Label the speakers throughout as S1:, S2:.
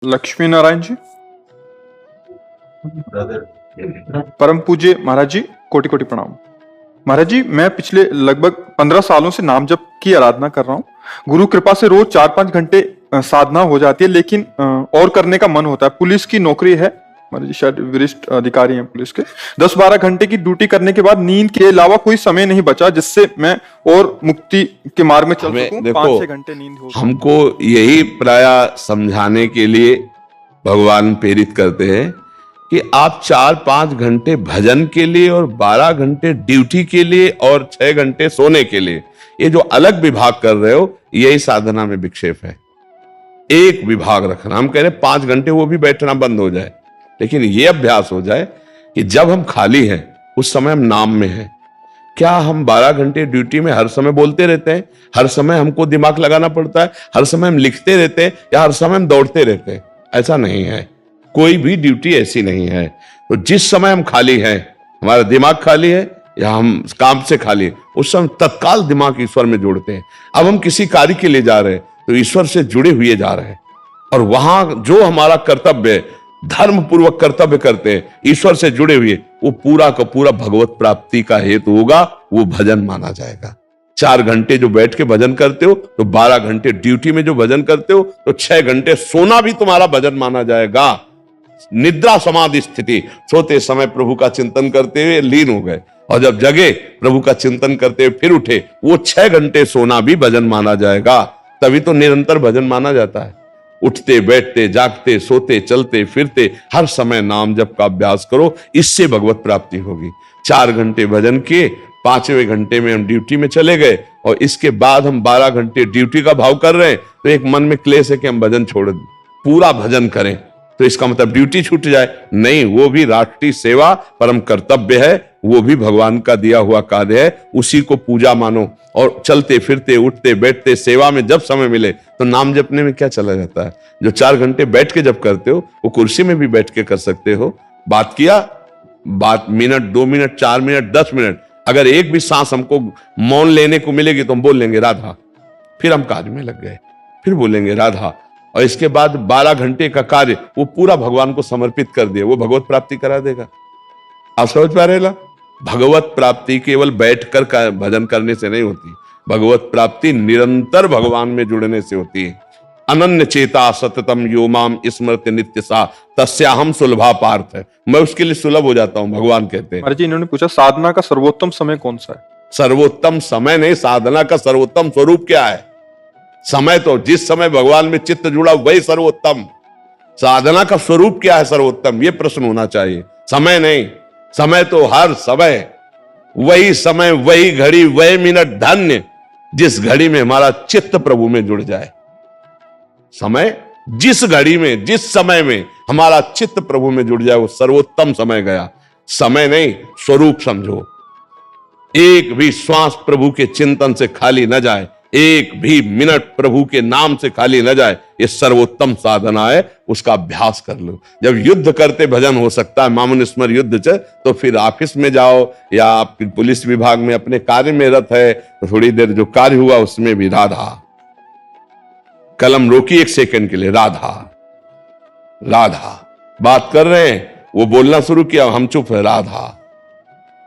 S1: लक्ष्मी नारायण जी, परम पूज्य महाराज जी, कोटि कोटि प्रणाम। महाराज जी, मैं पिछले लगभग 15 सालों से नाम जप की आराधना कर रहा हूँ। गुरु कृपा से रोज 4-5 घंटे साधना हो जाती है, लेकिन और करने का मन होता है। पुलिस की नौकरी है, महाराज जी शायद वरिष्ठ अधिकारी हैं पुलिस के। 10-12 घंटे की ड्यूटी करने के बाद नींद के अलावा कोई समय नहीं बचा जिससे मैं और मुक्ति के मार्ग में चल सकूं। 5-6 घंटे नींद हो।
S2: हमको यही प्राय समझाने के लिए भगवान प्रेरित करते हैं कि आप 4-5 घंटे भजन के लिए और 12 घंटे ड्यूटी के लिए और 6 घंटे सोने के लिए, ये जो अलग विभाग कर रहे हो, यही साधना में विक्षेप है। एक विभाग रखना, हम कह रहे 5 घंटे वो भी बैठना बंद हो जाए, लेकिन ये अभ्यास हो जाए कि जब हम खाली हैं उस समय हम नाम में हैं। क्या हम 12 घंटे ड्यूटी में हर समय बोलते रहते हैं, हर समय हमको दिमाग लगाना पड़ता है, हर समय हम लिखते रहते हैं या हर समय हम दौड़ते रहते हैं? ऐसा नहीं है, कोई भी ड्यूटी ऐसी नहीं है। तो जिस समय हम खाली हैं, हमारा दिमाग खाली है या हम काम से खाली है, उस समय तत्काल दिमाग ईश्वर में जोड़ते हैं। अब हम किसी कार्य के लिए जा रहे हैं तो ईश्वर से जुड़े हुए जा रहे हैं, और वहां जो हमारा कर्तव्य है, धर्म पूर्वक कर्तव्य करते हैं ईश्वर से जुड़े हुए, वो पूरा का पूरा भगवत प्राप्ति का हेतु होगा, वो भजन माना जाएगा। 4 घंटे जो बैठ के भजन करते हो तो 12 घंटे ड्यूटी में जो भजन करते हो तो 6 घंटे सोना भी तुम्हारा भजन माना जाएगा। निद्रा समाधि स्थिति, सोते समय प्रभु का चिंतन करते हुए लीन हो गए, और जब जगे प्रभु का चिंतन करते हुए फिर उठे, वो 6 घंटे सोना भी भजन माना जाएगा। तभी तो निरंतर भजन माना जाता है। उठते बैठते जागते सोते चलते फिरते हर समय नाम जप का अभ्यास करो, इससे भगवत प्राप्ति होगी। 4 घंटे भजन किए, 5वें घंटे में हम ड्यूटी में चले गए, और इसके बाद हम 12 घंटे ड्यूटी का भाव कर रहे हैं, तो एक मन में क्लेश है कि हम भजन छोड़ दें, पूरा भजन करें, तो इसका मतलब ड्यूटी छूट जाए? नहीं, वो भी राष्ट्रीय सेवा परम कर्तव्य है, वो भी भगवान का दिया हुआ कार्य है, उसी को पूजा मानो। और चलते फिरते उठते बैठते सेवा में जब समय मिले तो नाम जपने में क्या चला जाता है? जो 4 घंटे बैठ के जब करते हो वो कुर्सी में भी बैठ के कर सकते हो। बात किया, बात मिनट 2 मिनट 4 मिनट 10 मिनट, अगर एक भी सांस हमको मौन लेने को मिलेगी तो हम बोल लेंगे राधा, फिर हम कार्य में लग गए, फिर बोलेंगे राधा, और इसके बाद 12 घंटे का कार्य वो पूरा भगवान को समर्पित कर दिया, वो भगवत प्राप्ति करा देगा। आप समझ पा रहे? भगवत प्राप्ति केवल बैठकर भजन करने से नहीं होती, भगवत प्राप्ति निरंतर भगवान में जुड़ने से होती है। अनन्य चेता सततम यो माम स्मृति नित्य सा तस्याहम सुलभा पार्थ है, मैं उसके लिए सुलभ हो जाता हूं, भगवान कहते हैं।
S1: महाराज जी, इन्होंने पूछा साधना का सर्वोत्तम समय कौन सा है?
S2: सर्वोत्तम समय नहीं, साधना का सर्वोत्तम स्वरूप क्या है? समय तो जिस समय भगवान में चित्त जुड़ा वही सर्वोत्तम। साधना का स्वरूप क्या है सर्वोत्तम, यह प्रश्न होना चाहिए, समय नहीं। समय तो हर समय, वही समय वही घड़ी वही मिनट धन्य जिस घड़ी में हमारा चित्त प्रभु में जुड़ जाए। समय जिस घड़ी में जिस समय में हमारा चित्त प्रभु में जुड़ जाए वो सर्वोत्तम समय गया। समय नहीं, स्वरूप समझो। एक भी श्वास प्रभु के चिंतन से खाली न जाए, एक भी मिनट प्रभु के नाम से खाली न जाए, ये सर्वोत्तम साधना है, उसका अभ्यास कर लो। जब युद्ध करते भजन हो सकता है, मामुन स्मर युद्ध च, तो फिर ऑफिस में जाओ या आप पुलिस विभाग में अपने कार्य में रत है तो थोड़ी देर जो कार्य हुआ उसमें भी राधा, कलम रोकी 1 सेकंड के लिए, राधा राधा। बात कर रहे हैं, वो बोलना शुरू किया, हम चुप है, राधा।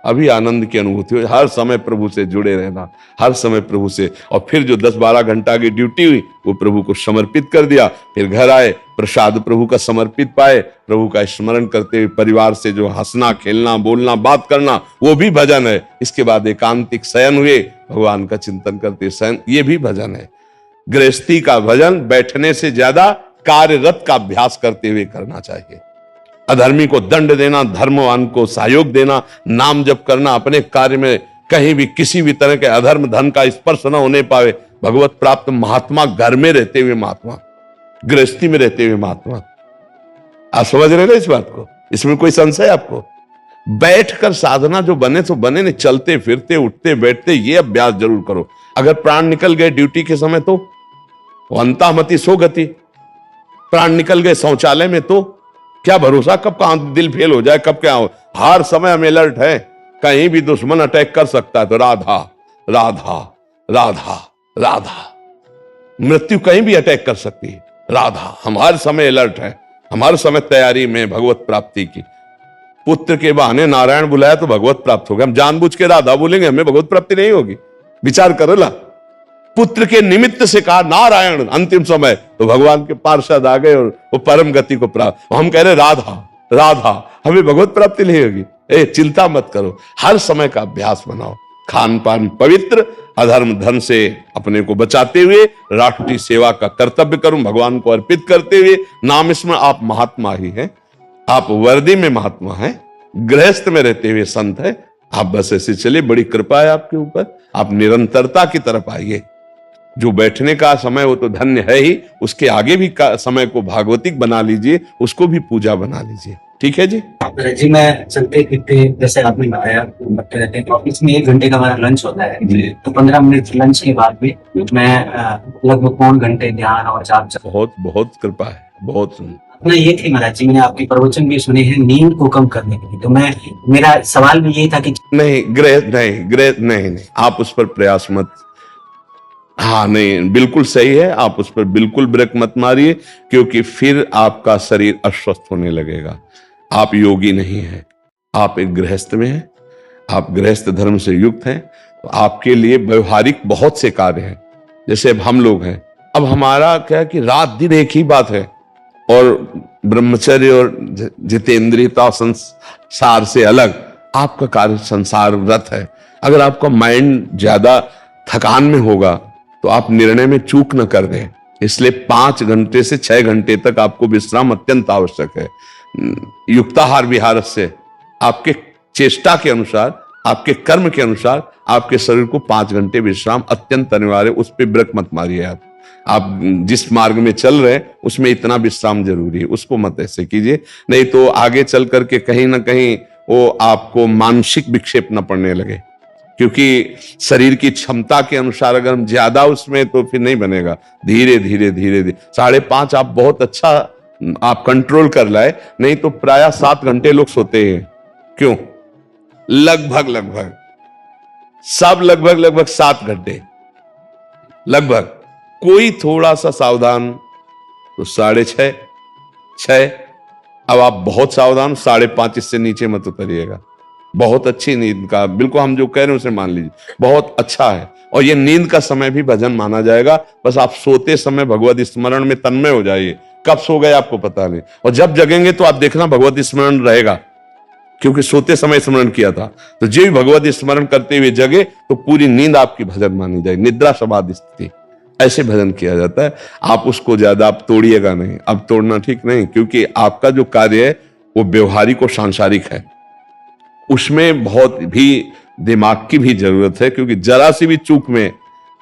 S2: अभी आनंद की अनुभूति हो। हर समय प्रभु से जुड़े रहना, हर समय प्रभु से। और फिर जो 10-12 घंटा की ड्यूटी हुई वो प्रभु को समर्पित कर दिया, फिर घर आए, प्रसाद प्रभु का समर्पित पाए, प्रभु का स्मरण करते हुए परिवार से जो हंसना खेलना बोलना बात करना वो भी भजन है। इसके बाद एकांतिक शयन हुए, भगवान का चिंतन करते शयन, ये भी भजन है। गृहस्थी का भजन बैठने से ज्यादा कार्यरत का अभ्यास करते हुए करना चाहिए। अधर्मी को दंड देना, धर्मवान को सहयोग देना, नाम जप करना, अपने कार्य में कहीं भी किसी भी तरह के अधर्म धन का स्पर्श न होने पावे। भगवत प्राप्त महात्मा घर में रहते हुए महात्मा, गृहस्थी में रहते हुए महात्मा। आप समझ रहे ना इस बात को? इसमें कोई संशय आपको? बैठकर साधना जो बने तो बने नहीं, चलते फिरते उठते बैठते ये अभ्यास जरूर करो। अगर प्राण निकल गए ड्यूटी के समय तो अंतामति सो गति, प्राण निकल गए शौचालय में तो क्या भरोसा कब कहां दिल फेल हो जाए, कब क्या हो। हर समय हम अलर्ट है, कहीं भी दुश्मन अटैक कर सकता है। तो राधा राधा राधा राधा, मृत्यु कहीं भी अटैक कर सकती है। राधा, हम हर समय अलर्ट है, हम हर समय तैयारी में भगवत प्राप्ति की। पुत्र के बहाने नारायण बुलाया तो भगवत प्राप्त होगा, हम जानबूझ के राधा बोलेंगे हमें भगवत प्राप्ति नहीं होगी। विचार करो ला, पुत्र के निमित्त से कहा नारायण अंतिम समय, तो भगवान के पार्षद आ गए और वो परम गति को प्राप्त। हम कह रहे राधा राधा, हमें भगवत प्राप्ति नहीं होगी। चिंता मत करो, हर समय का अभ्यास बनाओ, खान पान पवित्र, अधर्म धन से अपने को बचाते हुए राष्ट्रीय सेवा का कर्तव्य करूं, भगवान को अर्पित करते हुए नाम स्मरण। आप महात्मा ही हैं, आप वर्दी में महात्मा हैं, गृहस्थ में रहते हुए संत है। आप बस ऐसे चलिए, बड़ी कृपा है आपके ऊपर, आप निरंतरता की तरफ आइए। जो बैठने का समय वो तो धन्य है ही, उसके आगे भी समय को भागवतिक बना लीजिए, उसको भी पूजा बना लीजिए। ठीक है जी।
S3: जी मैं चलते फिरते जैसे आपने बताया बैठे रहते हैं, तो इसमें 1 घंटे का हमारा लंच होता है, तो 15 मिनट लंच के बाद भी मैं लगभग 1 घंटे ध्यान और जाप।
S2: बहुत बहुत कृपा है, बहुत।
S3: अपना ये थी महाराज जी, मैंने आपके प्रवचन भी सुने हैं नींद को कम करने के लिए, तो मेरा सवाल भी यही था कि
S2: नहीं ग्रह नहीं, आप उस पर प्रयास मत। हाँ नहीं, बिल्कुल सही है, आप उस पर बिल्कुल ब्रेक मत मारिए, क्योंकि फिर आपका शरीर अस्वस्थ होने लगेगा। आप योगी नहीं हैं, आप एक गृहस्थ में हैं, आप गृहस्थ धर्म से युक्त हैं, तो आपके लिए व्यवहारिक बहुत से कार्य हैं। जैसे अब हम लोग हैं, अब हमारा क्या है कि रात दिन एक ही बात है, और ब्रह्मचर्य और जितेंद्रियता संसार से अलग आपका कार्य संसार व्रत है। अगर आपका माइंड ज्यादा थकान में होगा तो आप निर्णय में चूक न कर दें, इसलिए 5 घंटे से 6 घंटे तक आपको विश्राम अत्यंत आवश्यक है। युक्ताहार विहार से आपके चेष्टा के अनुसार, आपके कर्म के अनुसार आपके शरीर को 5 घंटे विश्राम अत्यंत अनिवार्य, उस पर ब्रेक मत मारिए। आप जिस मार्ग में चल रहे हैं उसमें इतना विश्राम जरूरी है, उसको मत ऐसे कीजिए, नहीं तो आगे चल करके कहीं ना कहीं वो आपको मानसिक विक्षेप न पड़ने लगे। क्योंकि शरीर की क्षमता के अनुसार अगर हम ज्यादा उसमें, तो फिर नहीं बनेगा। धीरे धीरे 5.5 आप बहुत अच्छा आप कंट्रोल कर लाए, नहीं तो प्राय 7 घंटे लोग सोते हैं। क्यों? लगभग सब लगभग 7 घंटे लगभग। कोई थोड़ा सा सावधान तो 6:30। अब आप बहुत सावधान, 5:30 इससे नीचे मत उतरिएगा। बहुत अच्छी नींद का, बिल्कुल हम जो कह रहे हैं उसे मान लीजिए, बहुत अच्छा है। और ये नींद का समय भी भजन माना जाएगा। बस आप सोते समय भगवत स्मरण में तन्मय हो जाइए, कब सो गए आपको पता नहीं, और जब जगेंगे तो आप देखना भगवत स्मरण रहेगा, क्योंकि सोते समय स्मरण किया था। तो जो भी भगवत स्मरण करते हुए जगे तो पूरी नींद आपकी भजन मानी जाएगी, निद्रा समाधि स्थिति, ऐसे भजन किया जाता है। आप उसको ज्यादा आप तोड़िएगा नहीं, अब तोड़ना ठीक नहीं, क्योंकि आपका जो कार्य है वो व्यवहारिक और सांसारिक है, उसमें बहुत भी दिमाग की भी जरूरत है, क्योंकि जरा सी भी चूक में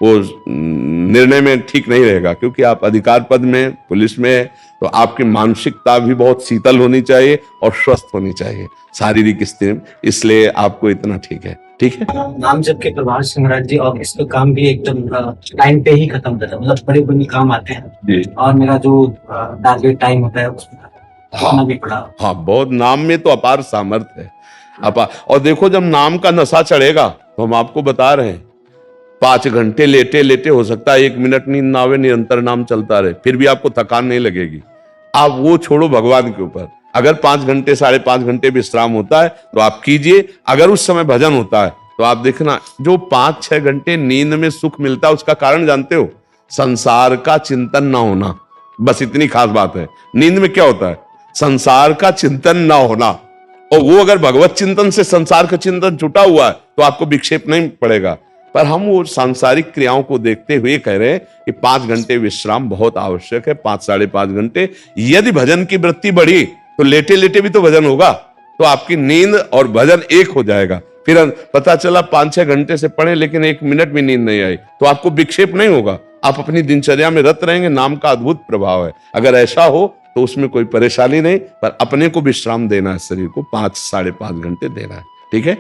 S2: वो निर्णय में ठीक नहीं रहेगा। क्योंकि आप अधिकार पद में, पुलिस में, तो आपकी मानसिकता भी बहुत शीतल होनी चाहिए और स्वस्थ होनी चाहिए, शारीरिक स्थिति, इसलिए आपको इतना ठीक है। ठीक है,
S3: नाम जप के प्रभाव से महाराज जी ऑफिस का काम भी एकदम टाइम पे ही खत्म करता है, मतलब बड़े काम आते हैं, और मेरा जो टारगेट टाइम होता है उसमें भी पड़ा।
S2: हाँ, बहुत नाम में तो अपार सामर्थ्य है। और देखो, जब नाम का नशा चढ़ेगा तो हम आपको बता रहे हैं, 5 घंटे लेटे हो सकता है 1 मिनट नींद ना आवे, निरंतर नाम चलता रहे, फिर भी आपको थकान नहीं लगेगी। आप वो छोड़ो भगवान के ऊपर, अगर 5 घंटे 5.5 घंटे विश्राम होता है तो आप कीजिए। अगर उस समय भजन होता है तो आप देखना, जो 5-6 घंटे नींद में सुख मिलता है उसका कारण जानते हो? संसार का चिंतन ना होना, बस इतनी खास बात है। नींद में क्या होता है? संसार का चिंतन ना होना, और वो अगर भगवत चिंतन से संसार का चिंतन छुटा हुआ है तो आपको विक्षेप नहीं पड़ेगा। पर हम वो सांसारिक क्रियाओं को देखते हुए कह रहे हैं कि 5 घंटे विश्राम बहुत आवश्यक है, 5-5.5 घंटे। यदि भजन की वृत्ति बढ़ी तो लेटे भी तो भजन होगा, तो आपकी नींद और भजन एक हो जाएगा। फिर पता चला 5-6 घंटे से पढ़े लेकिन 1 मिनट भी नींद नहीं आई, तो आपको विक्षेप नहीं होगा, आप अपनी दिनचर्या में रत रहेंगे। नाम का अद्भुत प्रभाव है। अगर ऐसा हो तो उसमें कोई परेशानी नहीं, पर अपने को विश्राम देना है, शरीर को 5-5.5 घंटे देना है। ठीक है।